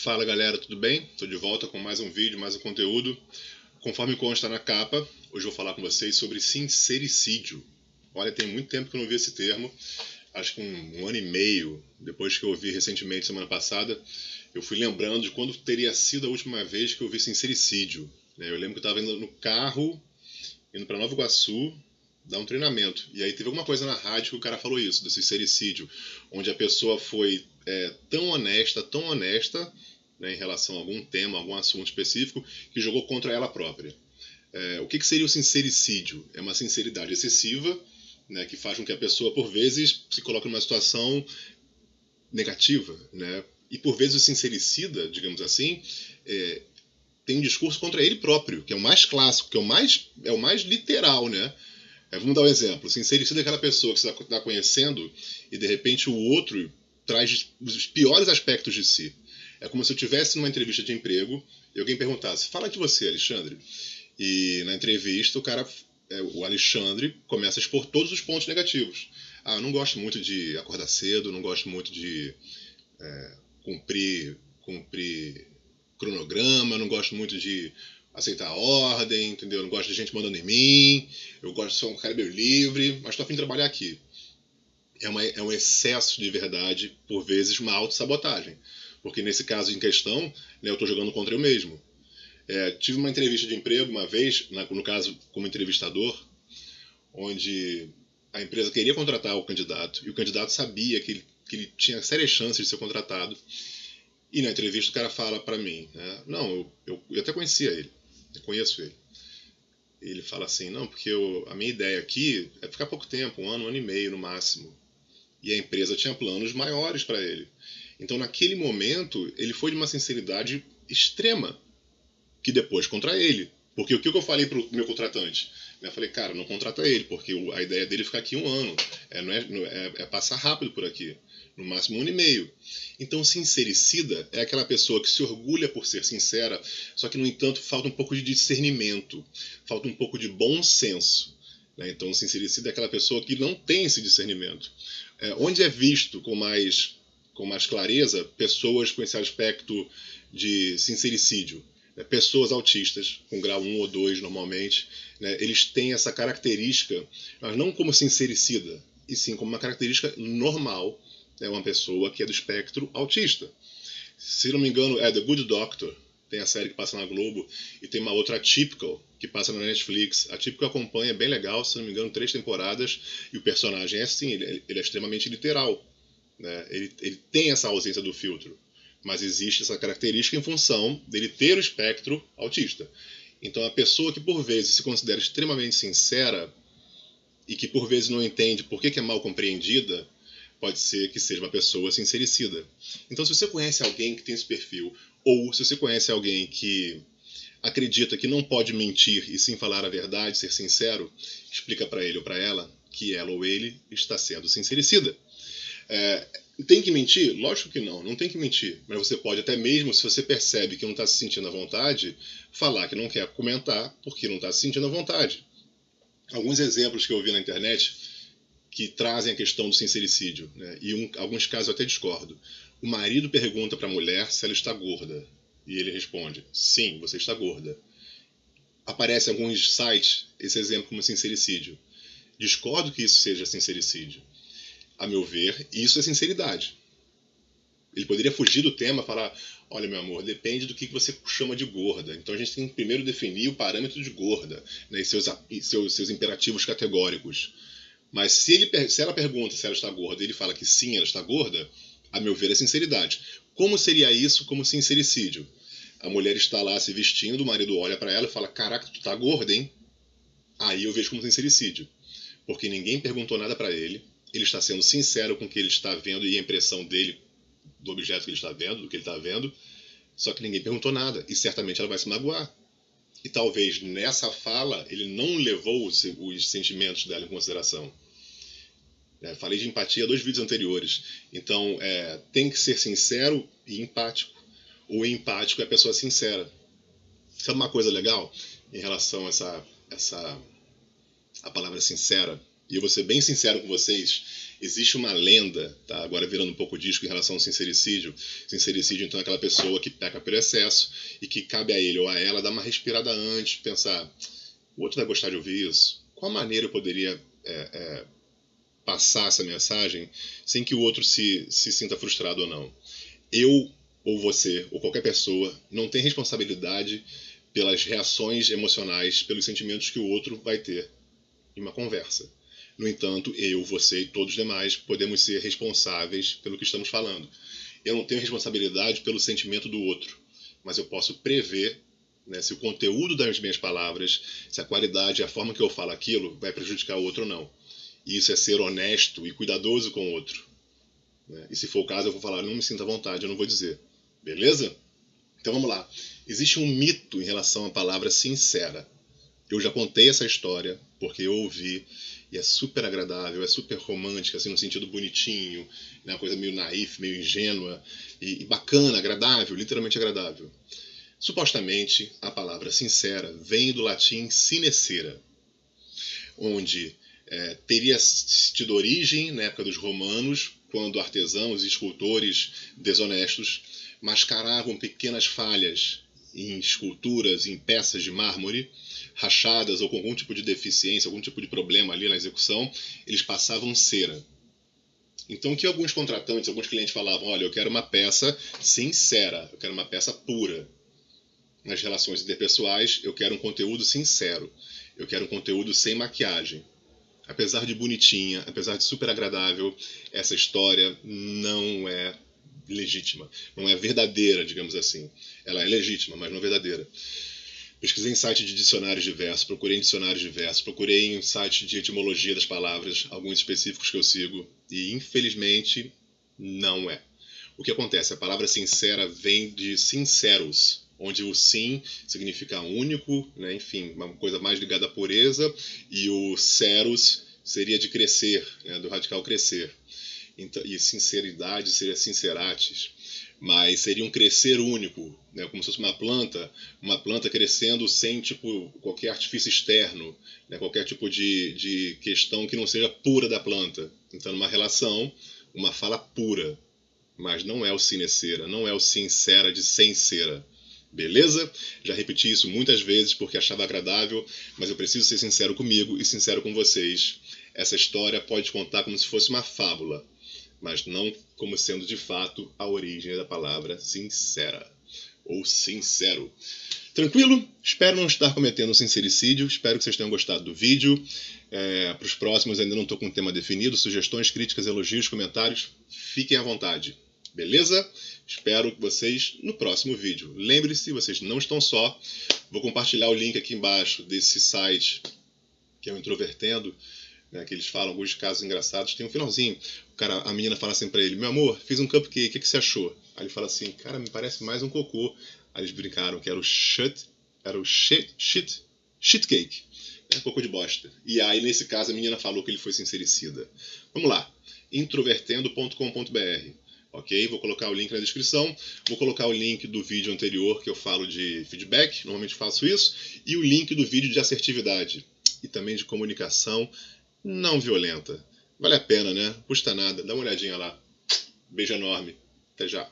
Fala galera, tudo bem? Estou de volta com mais um vídeo, mais um conteúdo. Conforme consta na capa, hoje eu vou falar com vocês sobre sincericídio. Olha, tem muito tempo que eu não vi esse termo, acho que um ano e meio, depois que eu ouvi recentemente, semana passada, eu fui lembrando de quando teria sido a última vez que eu vi sincericídio. Eu lembro que eu estava indo no carro, indo para Nova Iguaçu, dar um treinamento. E aí teve alguma coisa na rádio que o cara falou isso, do sincericídio, onde a pessoa foi tão honesta, né, em relação a algum tema, algum assunto específico, que jogou contra ela própria. O que seria o sincericídio? É uma sinceridade excessiva, né, que faz com que a pessoa, por vezes, se coloque numa situação negativa, né? E por vezes o sincericida, digamos assim, tem um discurso contra ele próprio, que é o mais clássico, que é o mais literal, né? Vamos dar um exemplo. O sincericida é aquela pessoa que você está conhecendo e de repente o outro traz os piores aspectos de si. É como se eu estivesse numa entrevista de emprego e alguém perguntasse: fala de você, Alexandre. E na entrevista o Alexandre começa a expor todos os pontos negativos. Eu não gosto muito de acordar cedo, não gosto muito de cumprir cronograma, não gosto muito de aceitar a ordem, entendeu? Eu não gosto de gente mandando em mim, eu gosto de ser um cara meio livre, mas estou a fim de trabalhar aqui. É um excesso de verdade, por vezes uma autossabotagem. Porque nesse caso em questão, né, eu estou jogando contra eu mesmo. Tive uma entrevista de emprego uma vez, no caso como entrevistador, onde a empresa queria contratar o candidato, e o candidato sabia que ele tinha sérias chances de ser contratado. E na entrevista o cara fala para mim, né, não, eu até conhecia ele, eu conheço ele. Ele fala assim, não, porque a minha ideia aqui é ficar pouco tempo, um ano e meio no máximo. E a empresa tinha planos maiores para ele. Então naquele momento ele foi de uma sinceridade extrema, que depois contra ele. Porque o que eu falei pro meu contratante? Eu falei, cara, não contrata ele, porque a ideia dele é ficar aqui um ano. É passar rápido por aqui. No máximo um ano e meio. Então, sincericida é aquela pessoa que se orgulha por ser sincera, só que, no entanto, falta um pouco de discernimento, falta um pouco de bom senso. Né? Então, sincericida é aquela pessoa que não tem esse discernimento. Onde é visto com mais clareza pessoas com esse aspecto de sincericídio? Pessoas autistas, com grau 1 ou 2 normalmente, né, eles têm essa característica, mas não como sincericida, e sim como uma característica normal. É uma pessoa que é do espectro autista. Se não me engano, é The Good Doctor, tem a série que passa na Globo, e tem uma outra, Atypical, que passa na Netflix. A Atypical acompanha, é bem legal, se não me engano, 3 temporadas, e o personagem é assim, ele é extremamente literal. Né? Ele tem essa ausência do filtro, mas existe essa característica em função dele ter o espectro autista. Então a pessoa que por vezes se considera extremamente sincera e que por vezes não entende por que é mal compreendida, pode ser que seja uma pessoa sincericida. Então, se você conhece alguém que tem esse perfil, ou se você conhece alguém que acredita que não pode mentir e sim falar a verdade, ser sincero, explica para ele ou para ela que ela ou ele está sendo sincericida. Tem que mentir? Lógico que não tem que mentir. Mas você pode até mesmo, se você percebe que não está se sentindo à vontade, falar que não quer comentar porque não está se sentindo à vontade. Alguns exemplos que eu vi na internet que trazem a questão do sincericídio, né? E alguns casos eu até discordo. O marido pergunta para a mulher se ela está gorda, e ele responde, sim, você está gorda. Aparece em alguns sites esse exemplo como sincericídio. Discordo que isso seja sincericídio. A meu ver, isso é sinceridade. Ele poderia fugir do tema e falar, olha, meu amor, depende do que você chama de gorda. Então a gente tem que primeiro definir o parâmetro de gorda, né, e seus imperativos categóricos. Mas se ela pergunta se ela está gorda e ele fala que sim, ela está gorda, a meu ver é sinceridade. Como seria isso como sincericídio? A mulher está lá se vestindo, o marido olha para ela e fala, caraca, tu tá gorda, hein? Aí eu vejo como sincericídio. Porque ninguém perguntou nada para ele, ele está sendo sincero com o que ele está vendo e a impressão dele do objeto que ele está vendo, do que ele está vendo, só que ninguém perguntou nada e certamente ela vai se magoar. E talvez nessa fala ele não levou os sentimentos dela em consideração. Falei de empatia 2 vídeos anteriores. Então, tem que ser sincero e empático. O empático é a pessoa sincera. Sabe uma coisa legal em relação a a palavra sincera? e eu vou ser bem sincero com vocês, existe uma lenda, tá? Agora virando um pouco disco em relação ao sincericídio. Sincericídio, então, é aquela pessoa que peca pelo excesso e que cabe a ele ou a ela dar uma respirada antes, pensar, o outro vai gostar de ouvir isso? Qual maneira eu poderia passar essa mensagem sem que o outro se sinta frustrado ou não? Eu, ou você, ou qualquer pessoa, não tem responsabilidade pelas reações emocionais, pelos sentimentos que o outro vai ter em uma conversa. No entanto, eu, você e todos os demais podemos ser responsáveis pelo que estamos falando. Eu não tenho responsabilidade pelo sentimento do outro, mas eu posso prever, né, se o conteúdo das minhas palavras, se a qualidade, a forma que eu falo aquilo vai prejudicar o outro ou não. E isso é ser honesto e cuidadoso com o outro. Né? E se for o caso, eu vou falar, não me sinta à vontade, eu não vou dizer. Beleza? Então vamos lá. Existe um mito em relação à palavra sincera. Eu já contei essa história, porque eu ouvi, e é super agradável, é super romântica, assim, no sentido bonitinho, né, uma coisa meio naif, meio ingênua, e bacana, agradável, literalmente agradável. Supostamente, a palavra sincera vem do latim sinecera, onde teria tido origem na época dos romanos, quando artesãos e escultores desonestos mascaravam pequenas falhas em esculturas, em peças de mármore, rachadas ou com algum tipo de deficiência, algum tipo de problema ali na execução, eles passavam cera. Então, que alguns contratantes, alguns clientes falavam, olha, eu quero uma peça sincera, eu quero uma peça pura. Nas relações interpessoais, eu quero um conteúdo sincero, eu quero um conteúdo sem maquiagem. Apesar de bonitinha, apesar de super agradável, essa história não é legítima, não é verdadeira, digamos assim. Ela é legítima, mas não verdadeira. Pesquisei em sites de dicionários diversos, procurei em dicionários diversos, procurei em sites de etimologia das palavras, alguns específicos que eu sigo, e infelizmente não é. O que acontece? A palavra sincera vem de sinceros, onde o sim significa único, né? Enfim, uma coisa mais ligada à pureza, e o ceros seria de crescer, né? Do radical crescer. Então, e sinceridade seria sinceratis, mas seria um crescer único, né? Como se fosse uma planta crescendo sem qualquer artifício externo, né? Qualquer tipo de questão que não seja pura da planta. Então, numa relação, uma fala pura, mas não é o sinecera, não é o sincera de sincera. Beleza? Já repeti isso muitas vezes porque achava agradável, mas eu preciso ser sincero comigo e sincero com vocês. Essa história pode contar como se fosse uma fábula, mas não como sendo de fato a origem da palavra sincera ou sincero. Tranquilo? Espero não estar cometendo um sincericídio, espero que vocês tenham gostado do vídeo. Para os próximos ainda não estou com um tema definido, sugestões, críticas, elogios, comentários, fiquem à vontade. Beleza? Espero vocês no próximo vídeo. Lembre-se, vocês não estão só. Vou compartilhar o link aqui embaixo desse site que é o Introvertendo, né, que eles falam alguns casos engraçados. Tem um finalzinho. A menina fala assim pra ele, meu amor, fiz um cupcake, o que você achou? Aí ele fala assim, cara, me parece mais um cocô. Aí eles brincaram que era o shit cake. Né, cocô de bosta. E aí, nesse caso, a menina falou que ele foi sincericida. Vamos lá. introvertendo.com.br. Ok? Vou colocar o link na descrição. Vou colocar o link do vídeo anterior que eu falo de feedback. Normalmente faço isso. E o link do vídeo de assertividade. E também de comunicação não violenta. Vale a pena, né? Custa nada. Dá uma olhadinha lá. Beijo enorme. Até já.